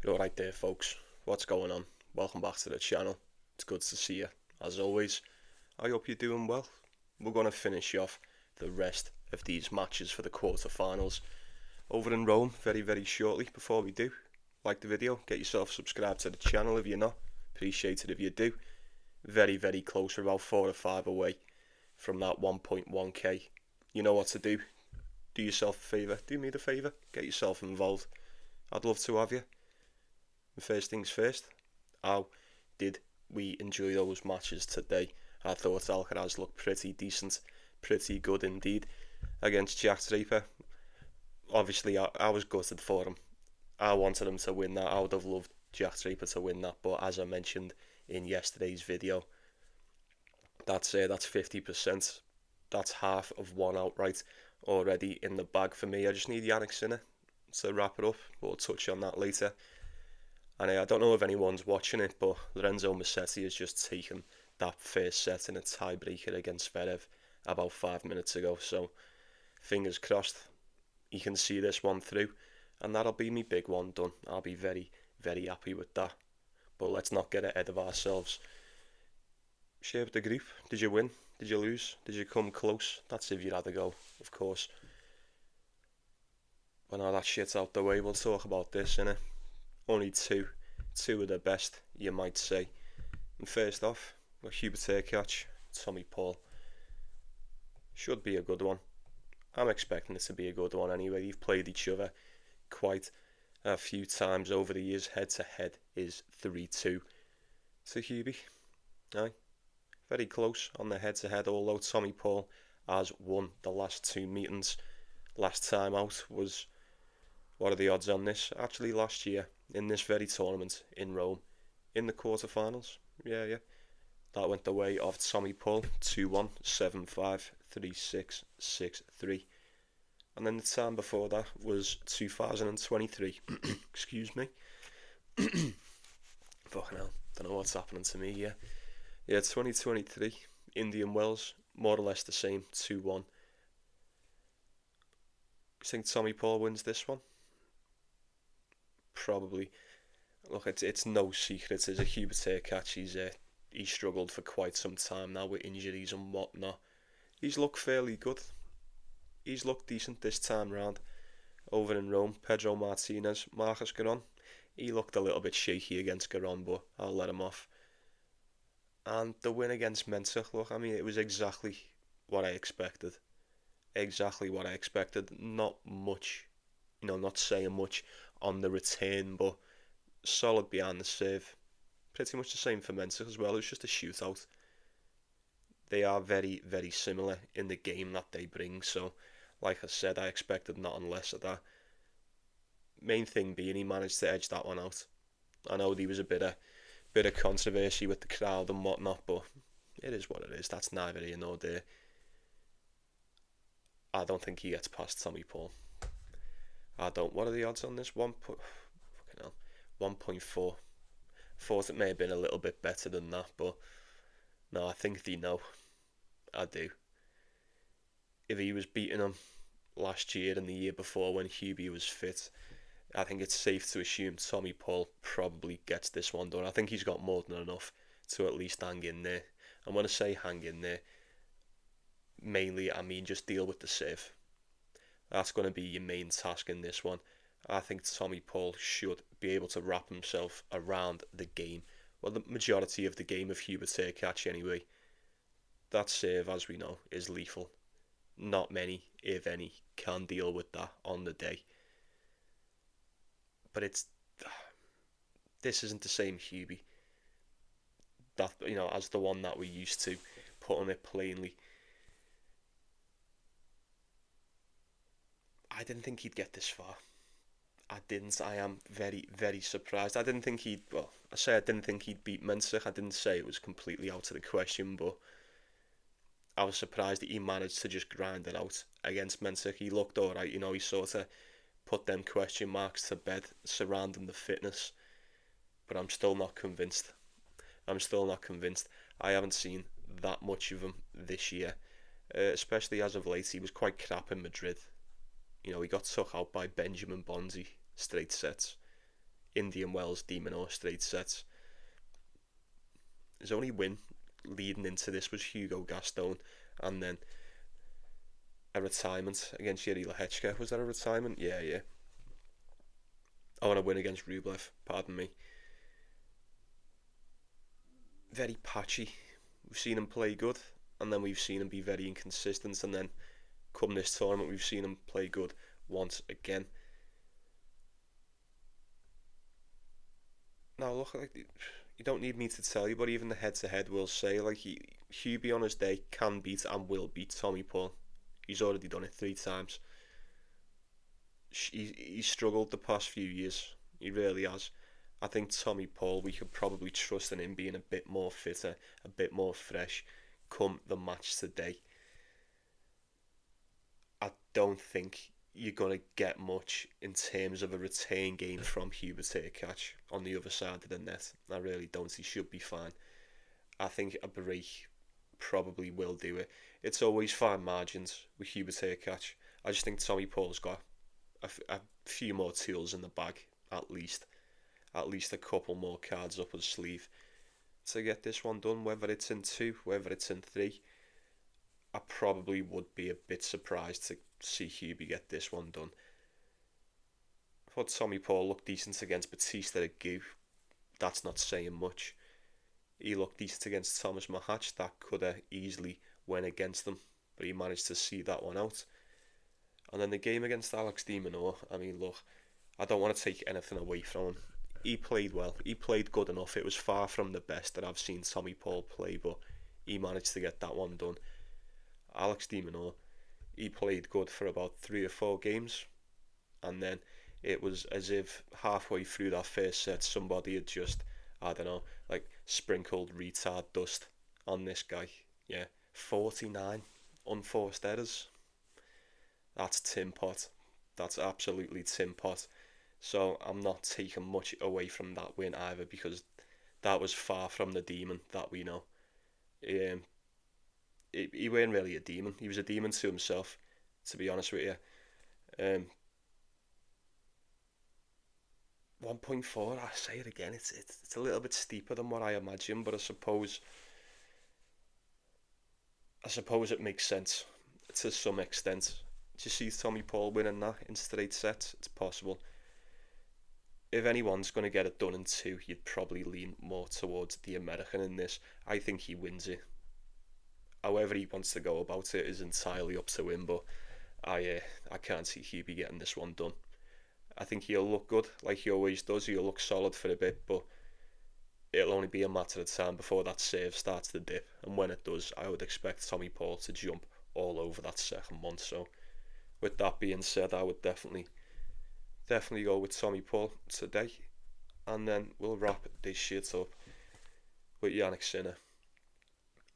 You're alright there, folks. What's going on? Welcome back to the channel. It's good to see you, as always. I hope you're doing well. We're going to finish off the rest of these matches for the quarterfinals over in Rome very shortly. Before we do, like the video, get yourself subscribed to the channel if you're not. Appreciate it if you do. Very close. We're about 4 or 5 away from that 1.1k. You know what to do. Do yourself a favour. Do me the favour. Get yourself involved. I'd love to have you. First things first, how did we enjoy those matches today? I thought Hurkacz looked pretty decent, pretty good indeed against Jack Draper. Obviously, I was gutted for him. I wanted him to win that. I would have loved Jack Draper to win that, but as I mentioned in yesterday's video, that's 50%. That's half of one outright already in the bag for me. I just need Jannik to wrap it up. We'll touch on that later. And I don't know if anyone's watching it, but Lorenzo Musetti has just taken that first set in a tiebreaker against Zverev about 5 minutes ago. So, fingers crossed, he can see this one through. And that'll be me big one done. I'll be very happy with that. But let's not get ahead of ourselves. Shape the group. Did you win? Did you lose? Did you come close? That's if you had a go, of course. When all that shit's out the way, we'll talk about this, innit? Only two of the best, you might say. And first off, we've got Hubert, Hurkacz, Tommy Paul. Should be a good one. I'm expecting it to be a good one anyway. They've played each other quite a few times over the years. Head to head is 3-2 to Hubie. Aye. Very close on the head to head, although Tommy Paul has won the last 2 meetings. Last time out was, what are the odds on this? Actually last year, in this very tournament in Rome, in the quarterfinals. Yeah. That went the way of Tommy Paul, 2-1, 7-5, 3-6, 6-3. And then the time before that was 2023. Excuse me. Fucking hell, don't know what's happening to me here. Yeah, 2023, Indian Wells, more or less the same, 2-1. You think Tommy Paul wins this one? Probably. Look, it's no secret. As a Hubert Hurkacz, he's struggled for quite some time now with injuries and whatnot. He's looked fairly good. He's looked decent this time round over in Rome. Pedro Martinez, Marcus Garon. He looked a little bit shaky against Garon, but I'll let him off. And the win against Mensah, look, I mean, it was exactly what I expected. Exactly what I expected. Not much, not saying much on the return, but solid behind the serve. Pretty much the same for Mensah as well. It was just a shootout. They are very similar in the game that they bring. So, like I said, I expected nothing less of that. Main thing being, he managed to edge that one out. I know there was a bit of controversy with the crowd and whatnot, but it is what it is. That's neither here nor there. I don't think he gets past Tommy Paul. I don't. What are the odds on this? 1.4. Thought it may have been a little bit better than that, but no, I think they know. I do. If he was beating him last year and the year before when Hubie was fit, I think it's safe to assume Tommy Paul probably gets this one done. I think he's got more than enough to at least hang in there. And when I say hang in there, mainly I mean just deal with the serve. That's going to be your main task in this one. I think Tommy Paul should be able to wrap himself around the game. Well, the majority of the game of Hubert Hurkacz anyway. That serve, as we know, is lethal. Not many, if any, can deal with that on the day. But this isn't the same Hubie. That, as the one that we used to, putting it plainly. I didn't think he'd get this far. I didn't. I am very surprised. I didn't think he'd. Well, I didn't think he'd beat Mensah. I didn't say it was completely out of the question, but I was surprised that he managed to just grind it out against Mensah. He looked alright. He sort of put them question marks to bed surrounding the fitness. But I'm still not convinced. I haven't seen that much of him this year, especially as of late. He was quite crap in Madrid. He got took out by Benjamin Bonzi straight sets Indian Wells de Minaur straight sets. His only win leading into this was Hugo Gaston, and then a retirement against Yuri Lehechka. Was that a retirement? Yeah. Oh, and a win against Rublev, pardon me. Very patchy. We've seen him play good, and then we've seen him be very inconsistent, and then come this tournament we've seen him play good once again. Now look, like, you don't need me to tell you, but even the head-to-head will say, like, Hubie on his day can beat and will beat Tommy Paul. He's already done it 3 times. He's struggled the past few years. He really has. I think Tommy Paul, we could probably trust in him being a bit more fitter, a bit more fresh, come the match today. I don't think you're going to get much in terms of a retain game from Hubert Hurkacz on the other side of the net. I really don't. He should be fine. I think a break probably will do it. It's always fine margins with Hubert Hurkacz. I just think Tommy Paul's got a few more tools in the bag, at least a couple more cards up his sleeve to get this one done. Whether it's in 2, whether it's in 3, I probably would be a bit surprised to see Hubie get this one done. I thought Tommy Paul looked decent against Batista at Goo. That's not saying much. He looked decent against Thomas Mahatch. That could have easily went against him, but he managed to see that one out. And then the game against Alex de Minaur, I mean, look, I don't want to take anything away from him. He played well. He played good enough. It was far from the best that I've seen Tommy Paul play, but he managed to get that one done. Alex de Minaur, he played good for about 3 or 4 games, and then it was as if halfway through that first set somebody had just, I don't know, like sprinkled retard dust on this guy. Yeah, 49 unforced errors. That's tin pot. That's absolutely tin pot. So I'm not taking much away from that win either, because that was far from the demon that we know. He weren't really a demon. He was a demon to himself, to be honest with you. 1.4, I say it again, it's a little bit steeper than what I imagined, but I suppose it makes sense to some extent. Do you see Tommy Paul winning that in straight sets? It's possible. If anyone's going to get it done in 2, you'd probably lean more towards the American in this. I think he wins it. However he wants to go about it is entirely up to him, but I can't see Hubie getting this one done. I think he'll look good, like he always does. He'll look solid for a bit, but it'll only be a matter of time before that serve starts to dip. And when it does, I would expect Tommy Paul to jump all over that second one. So with that being said, I would definitely go with Tommy Paul today. And then we'll wrap this shit up with Jannik Sinner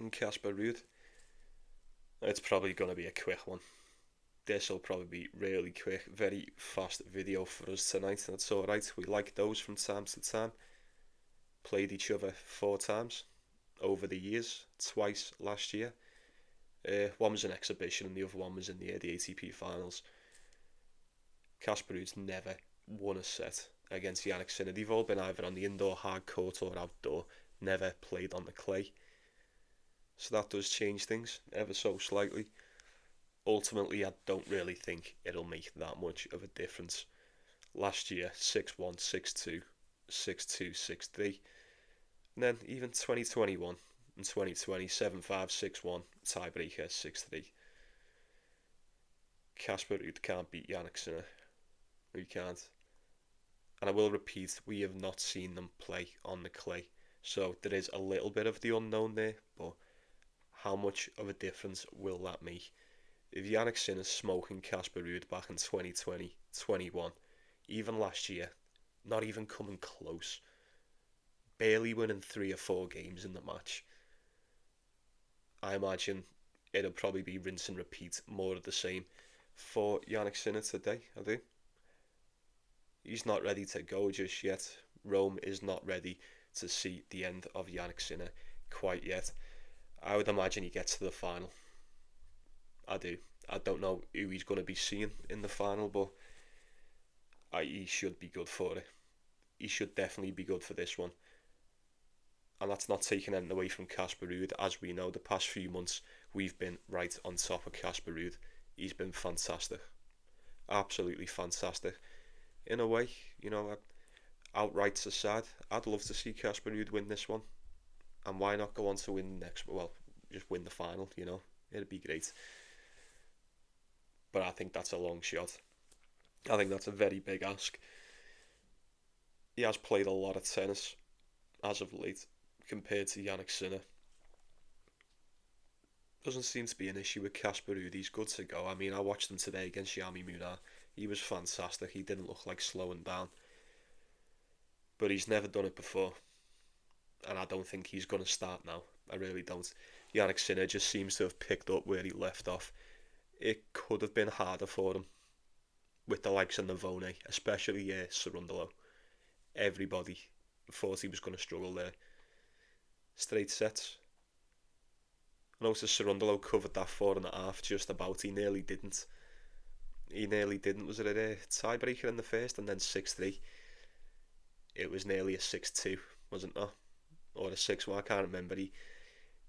and Casper Ruud. It's probably going to be a quick one. This will probably be really quick, very fast video for us tonight, and that's alright. We like those from time to time. Played each other 4 times over the years, twice last year. One was an exhibition and the other one was in the ATP finals. Casper Ruud's never won a set against Jannik Sinner. They've all been either on the indoor hard court or outdoor, never played on the clay. So that does change things ever so slightly. Ultimately, I don't really think it'll make that much of a difference. Last year, 6-1, 6-2, 6-2, 6-3. And then even 2021 and 2020, 7-5, 6-1, tiebreaker, 6-3. Casper Ruud can't beat Jannik Sinner. We can't. And I will repeat, we have not seen them play on the clay. So there is a little bit of the unknown there, but how much of a difference will that make? If Jannik Sinner's smoking Casper Ruud back in 2020, 21, even last year, not even coming close, barely winning 3 or 4 games in the match, I imagine it'll probably be rinse and repeat, more of the same for Jannik Sinner today, I do. He's not ready to go just yet. Rome is not ready to see the end of Jannik Sinner quite yet. I would imagine he gets to the final. I do. I don't know who he's going to be seeing in the final, but he should be good for it. he should definitely be good for this one. And that's not taking anything away from Casper Ruud. As we know, the past few months we've been right on top of Casper Ruud. He's been fantastic, absolutely fantastic. In a way, outright's aside, I'd love to see Casper Ruud win this one. And why not go on to win next? Well, just win the final. It'd be great. But I think that's a long shot. I think that's a very big ask. He has played a lot of tennis as of late compared to Jannik Sinner. Doesn't seem to be an issue with Casper Ruud. He's good to go. I mean, I watched him today against Yami Munar. He was fantastic. He didn't look like slowing down. But he's never done it before. And I don't think he's going to start now. I really don't. Jannik Sinner just seems to have picked up where he left off. It could have been harder for him with the likes of Navone, especially Sarundalo. Everybody thought he was going to struggle there. Straight sets. I noticed Sarundalo covered that 4.5 just about. He nearly didn't. Was it a tiebreaker in the first and then 6-3? It was nearly a 6-2, wasn't it? Or a 6-1, I can't remember.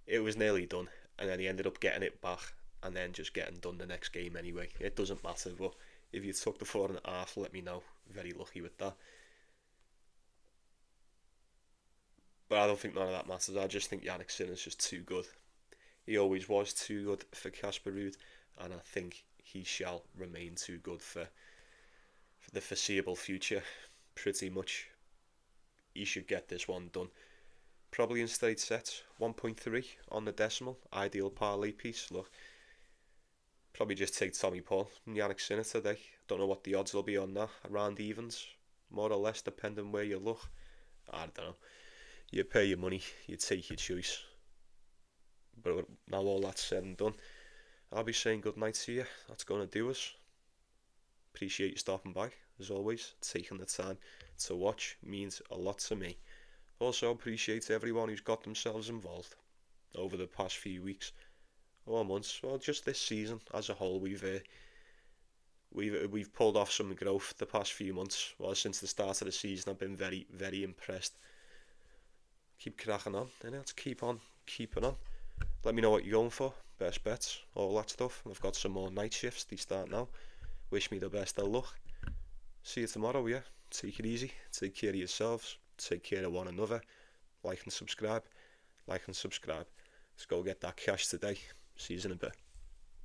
It was nearly done, and then he ended up getting it back and then just getting done the next game anyway. It doesn't matter, but if you took the 4.5, let me know. Very lucky with that. But I don't think none of that matters. I just think Jannik Sinner's just too good. He always was too good for Casper Ruud, and I think he shall remain too good for the foreseeable future, pretty much. He should get this one done. Probably in straight sets, 1.3 on the decimal, ideal parlay piece. Look, probably just take Tommy Paul and Jannik Sinner today. Don't know what the odds will be on that, around evens, more or less, depending where you look. I don't know. You pay your money, you take your choice. But now all that's said and done, I'll be saying good night to you. That's going to do us. Appreciate you stopping by, as always. Taking the time to watch means a lot to me. Also appreciate everyone who's got themselves involved over the past few weeks or months, or just this season as a whole. We've pulled off some growth the past few months. Well, since the start of the season, I've been very, very impressed. Keep cracking on, and let's keep on keeping on. Let me know what you're going for, best bets, all that stuff. I've got some more night shifts. They start now. Wish me the best of luck. See you tomorrow, yeah. Take it easy. Take care of yourselves. Take care of one another. Like and subscribe. Let's go get that cash today. See you in a bit.